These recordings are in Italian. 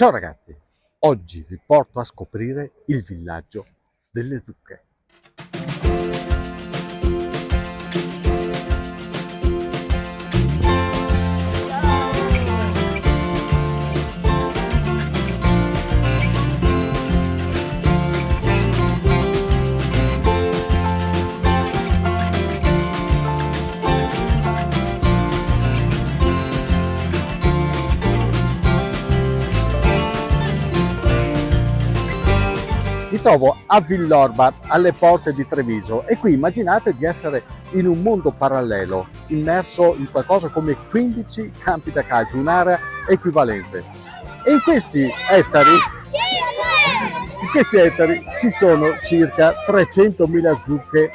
Ciao ragazzi, oggi vi porto a scoprire il villaggio delle zucche. Mi trovo a Villorba, alle porte di Treviso, e qui immaginate di essere in un mondo parallelo, immerso in qualcosa come 15 campi da calcio, un'area equivalente. E in questi ettari ci sono circa 300.000 zucche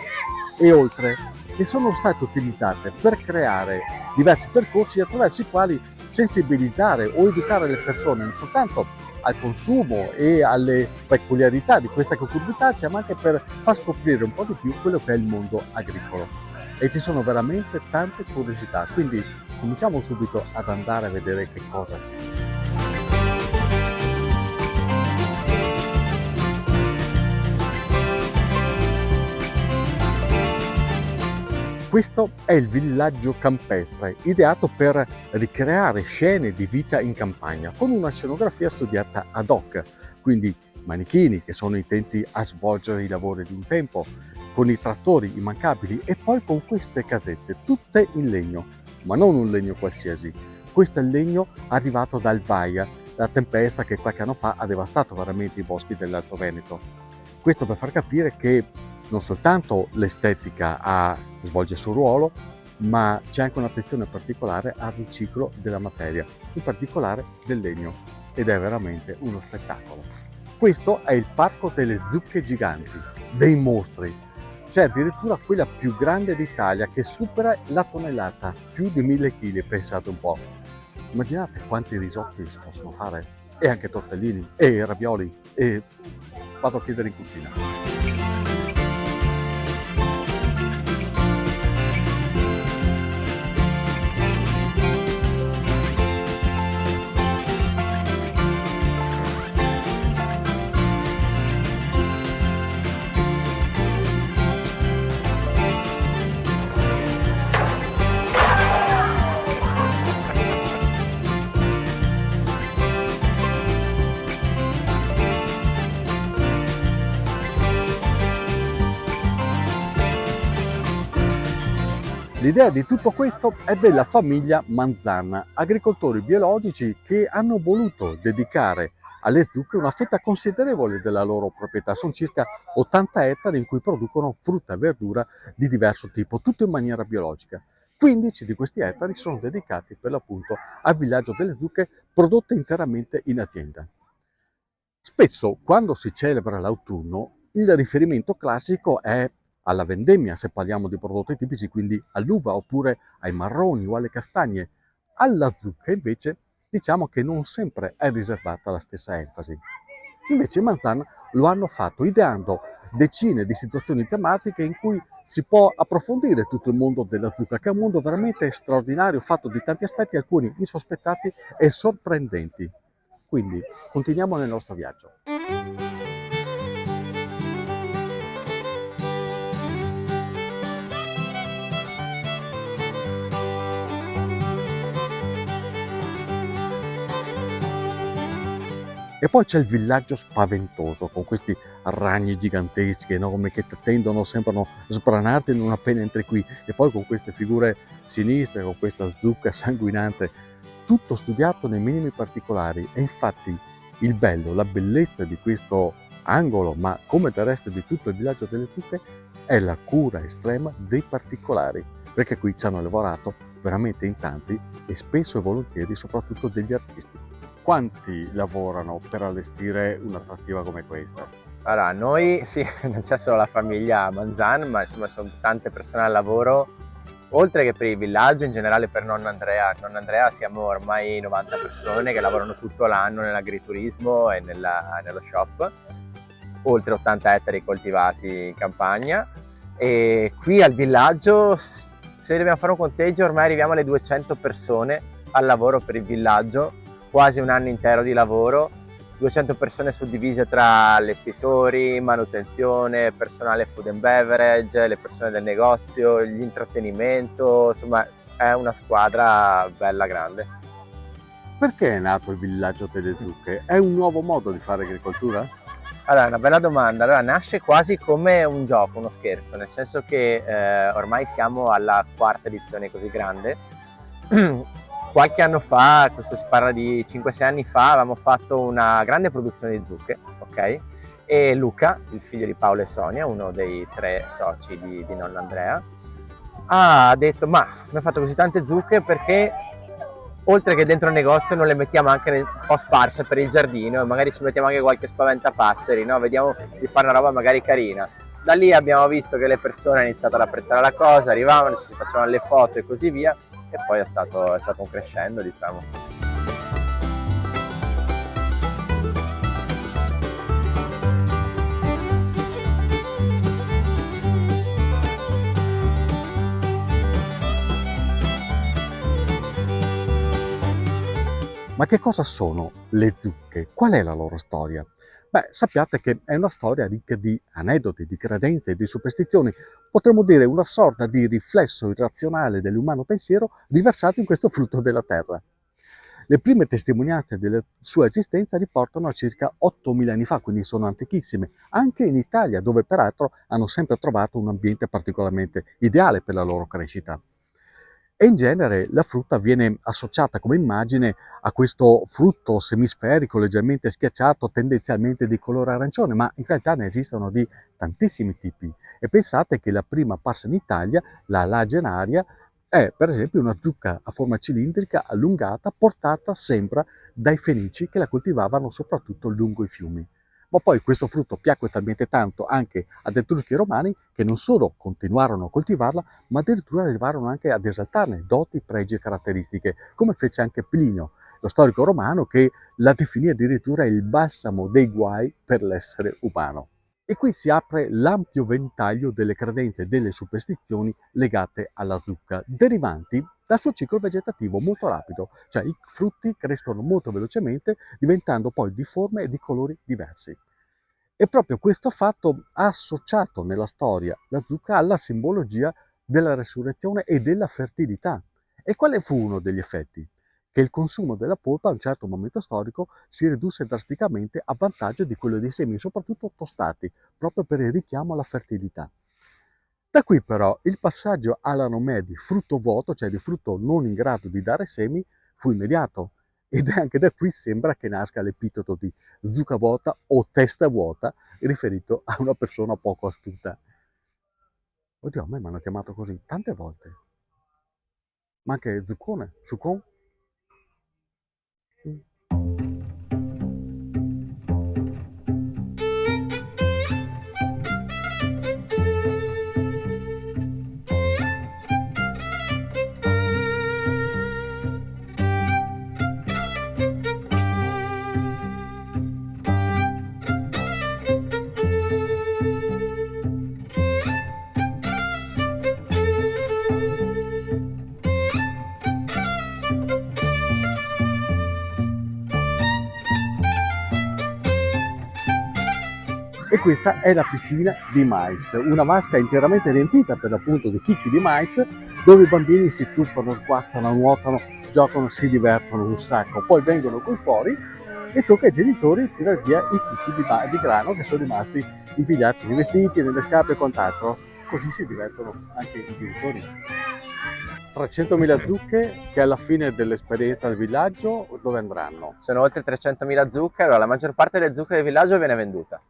e oltre, che sono state utilizzate per creare diversi percorsi attraverso i quali sensibilizzare o educare le persone non soltanto al consumo e alle peculiarità di questa cucurbitacea, ma anche per far scoprire un po' di più quello che è il mondo agricolo. E ci sono veramente tante curiosità, quindi cominciamo subito ad andare a vedere che cosa c'è. Questo è il villaggio campestre, ideato per ricreare scene di vita in campagna, con una scenografia studiata ad hoc, quindi manichini che sono intenti a svolgere i lavori di un tempo, con i trattori immancabili e poi con queste casette, tutte in legno, ma non un legno qualsiasi. Questo è il legno arrivato dal Vaia, la tempesta che qualche anno fa ha devastato veramente i boschi dell'Alto Veneto. Questo per far capire che non soltanto l'estetica svolge il suo ruolo, ma c'è anche un'attenzione particolare al riciclo della materia, in particolare del legno, ed è veramente uno spettacolo. Questo è il parco delle zucche giganti, dei mostri. C'è addirittura quella più grande d'Italia che supera la tonnellata, più di 1000 kg, pensate un po'. Immaginate quanti risotti si possono fare, e anche tortellini, e ravioli, e vado a chiedere in cucina. L'idea di tutto questo è della famiglia Manzana, agricoltori biologici che hanno voluto dedicare alle zucche una fetta considerevole della loro proprietà. Sono circa 80 ettari in cui producono frutta e verdura di diverso tipo, tutto in maniera biologica. 15 di questi ettari sono dedicati per l'appunto al villaggio delle zucche prodotte interamente in azienda. Spesso, quando si celebra l'autunno, il riferimento classico è alla vendemmia, se parliamo di prodotti tipici, quindi all'uva oppure ai marroni o alle castagne. Alla zucca invece diciamo che non sempre è riservata la stessa enfasi. Invece i Manzan lo hanno fatto ideando decine di situazioni tematiche in cui si può approfondire tutto il mondo della zucca, che è un mondo veramente straordinario, fatto di tanti aspetti, alcuni insospettati e sorprendenti. Quindi continuiamo nel nostro viaggio. E poi c'è il villaggio spaventoso, con questi ragni giganteschi, enormi, che sembrano sbranarti non appena entri qui, e poi con queste figure sinistre, con questa zucca sanguinante, tutto studiato nei minimi particolari. E infatti il bello, la bellezza di questo angolo, ma come del resto di tutto il villaggio delle zucche, è la cura estrema dei particolari, perché qui ci hanno lavorato veramente in tanti, e spesso e volentieri soprattutto degli artisti. Quanti lavorano per allestire un'attrattiva come questa? Allora, noi sì, non c'è solo la famiglia Manzan, ma insomma sono tante persone al lavoro, oltre che per il villaggio, in generale per Nonna Andrea. Nonna Andrea siamo ormai 90 persone che lavorano tutto l'anno nell'agriturismo e nello shop, oltre 80 ettari coltivati in campagna. E qui al villaggio, se dobbiamo fare un conteggio, ormai arriviamo alle 200 persone al lavoro per il villaggio, quasi un anno intero di lavoro, 200 persone suddivise tra allestitori, manutenzione, personale food and beverage, le persone del negozio, l'intrattenimento, insomma è una squadra bella grande. Perché è nato il villaggio delle zucche? È un nuovo modo di fare agricoltura? Allora, è una bella domanda. Allora, nasce quasi come un gioco, uno scherzo, nel senso che ormai siamo alla quarta edizione così grande. Qualche anno fa, questo si parla di 5-6 anni fa, avevamo fatto una grande produzione di zucche, ok? E Luca, il figlio di Paolo e Sonia, uno dei 3 soci di nonna Andrea, ha detto: ma abbiamo fatto così tante zucche, perché oltre che dentro il negozio non le mettiamo anche un po' sparse per il giardino, e magari ci mettiamo anche qualche spaventapasseri, no? Vediamo di fare una roba magari carina. Da lì abbiamo visto che le persone hanno iniziato ad apprezzare la cosa, arrivavano, ci si facevano le foto e così via, e poi è stato un crescendo, diciamo. Ma che cosa sono le zucche? Qual è la loro storia? Beh, sappiate che è una storia ricca di aneddoti, di credenze e di superstizioni. Potremmo dire una sorta di riflesso irrazionale dell'umano pensiero riversato in questo frutto della terra. Le prime testimonianze della sua esistenza riportano a circa 8.000 anni fa, quindi sono antichissime, anche in Italia, dove peraltro hanno sempre trovato un ambiente particolarmente ideale per la loro crescita. E in genere la frutta viene associata come immagine a questo frutto semisferico, leggermente schiacciato, tendenzialmente di colore arancione, ma in realtà ne esistono di tantissimi tipi. E pensate che la prima apparsa in Italia, la lagenaria, è per esempio una zucca a forma cilindrica allungata, portata sempre dai Fenici che la coltivavano soprattutto lungo i fiumi. Ma poi questo frutto piacque talmente tanto anche ad Etruschi e Romani che non solo continuarono a coltivarla, ma addirittura arrivarono anche ad esaltarne doti, pregi e caratteristiche, come fece anche Plinio, lo storico romano, che la definì addirittura il balsamo dei guai per l'essere umano. E qui si apre l'ampio ventaglio delle credenze e delle superstizioni legate alla zucca, derivanti dal suo ciclo vegetativo molto rapido, cioè i frutti crescono molto velocemente, diventando poi di forme e di colori diversi. E proprio questo fatto ha associato nella storia la zucca alla simbologia della resurrezione e della fertilità. E quale fu uno degli effetti? Che il consumo della polpa a un certo momento storico si ridusse drasticamente a vantaggio di quello dei semi, soprattutto tostati, proprio per il richiamo alla fertilità. Da qui però il passaggio alla nomea di frutto vuoto, cioè di frutto non in grado di dare semi, fu immediato. Ed anche da qui sembra che nasca l'epiteto di zucca vuota o testa vuota, riferito a una persona poco astuta. Oddio, a me mi hanno chiamato così tante volte. Ma anche zuccone, zuccon. E questa è la piscina di mais, una vasca interamente riempita per l'appunto di chicchi di mais, dove i bambini si tuffano, sguazzano, nuotano, giocano, si divertono un sacco. Poi vengono qui fuori e tocca ai genitori tirare via i chicchi di grano che sono rimasti impigliati nei vestiti, nelle scarpe e quant'altro. Così si divertono anche i genitori. 300.000 zucche che alla fine dell'esperienza del villaggio dove andranno? Sono oltre 300.000 zucche, allora la maggior parte delle zucche del villaggio viene venduta.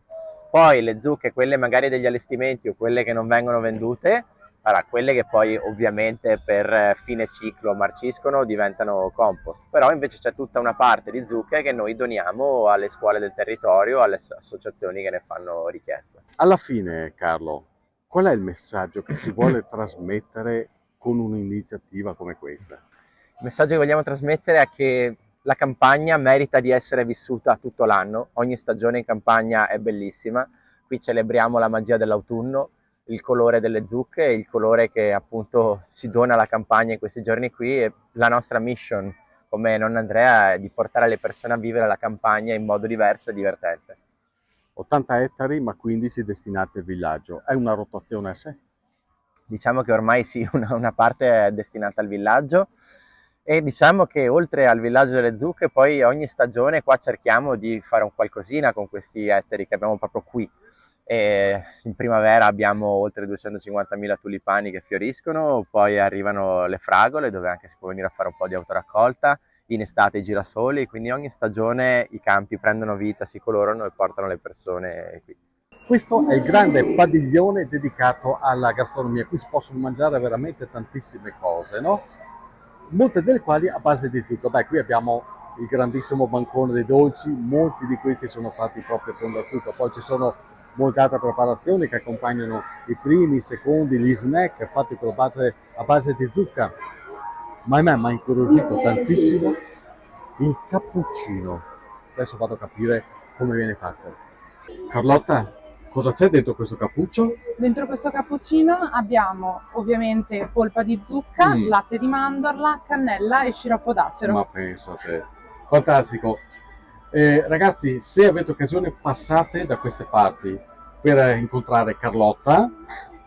Poi le zucche, quelle magari degli allestimenti o quelle che non vengono vendute, allora, quelle che poi ovviamente per fine ciclo marciscono diventano compost, però invece c'è tutta una parte di zucche che noi doniamo alle scuole del territorio, alle associazioni che ne fanno richiesta. Alla fine, Carlo, qual è il messaggio che si vuole trasmettere con un'iniziativa come questa? Il messaggio che vogliamo trasmettere è che la campagna merita di essere vissuta tutto l'anno, ogni stagione in campagna è bellissima, qui celebriamo la magia dell'autunno, il colore delle zucche, il colore che appunto ci dona la campagna in questi giorni qui, e la nostra mission come nonna Andrea, di portare le persone a vivere la campagna in modo diverso e divertente. 80 ettari, ma 15 destinati al villaggio. È una rotazione a sé? Diciamo che ormai sì, una parte è destinata al villaggio, e diciamo che oltre al villaggio delle zucche, poi ogni stagione qua cerchiamo di fare un qualcosina con questi ettari che abbiamo proprio qui. E in primavera abbiamo oltre 250.000 tulipani che fioriscono, poi arrivano le fragole dove anche si può venire a fare un po' di autoraccolta, in estate i girasoli, quindi ogni stagione i campi prendono vita, si colorano e portano le persone qui. Questo è il grande padiglione dedicato alla gastronomia, qui si possono mangiare veramente tantissime cose, no? Molte delle quali a base di zucchero. Beh, qui abbiamo il grandissimo bancone dei dolci, molti di questi sono fatti proprio con la zucca, poi ci sono molte altre preparazioni che accompagnano i primi, i secondi, gli snack fatti con a base di zucca. Ma a me mi ha incuriosito tantissimo il cappuccino. Adesso vado a capire come viene fatto. Carlotta, cosa c'è dentro questo cappuccio? Dentro questo cappuccino abbiamo ovviamente polpa di zucca, Mm. latte di mandorla, cannella e sciroppo d'acero. Ma pensate, fantastico. Ragazzi, se avete occasione passate da queste parti per incontrare Carlotta,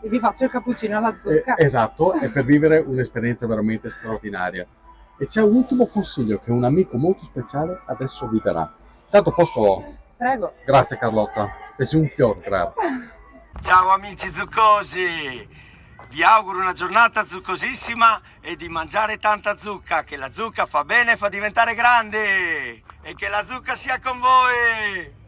E vi faccio il cappuccino alla zucca. esatto, e per vivere un'esperienza veramente straordinaria. E c'è un ultimo consiglio che un amico molto speciale adesso vi darà. Tanto posso... Prego. Grazie Carlotta, sei un fiore, grazie. Ciao amici zuccosi, vi auguro una giornata zuccosissima e di mangiare tanta zucca, che la zucca fa bene e fa diventare grandi, e che la zucca sia con voi!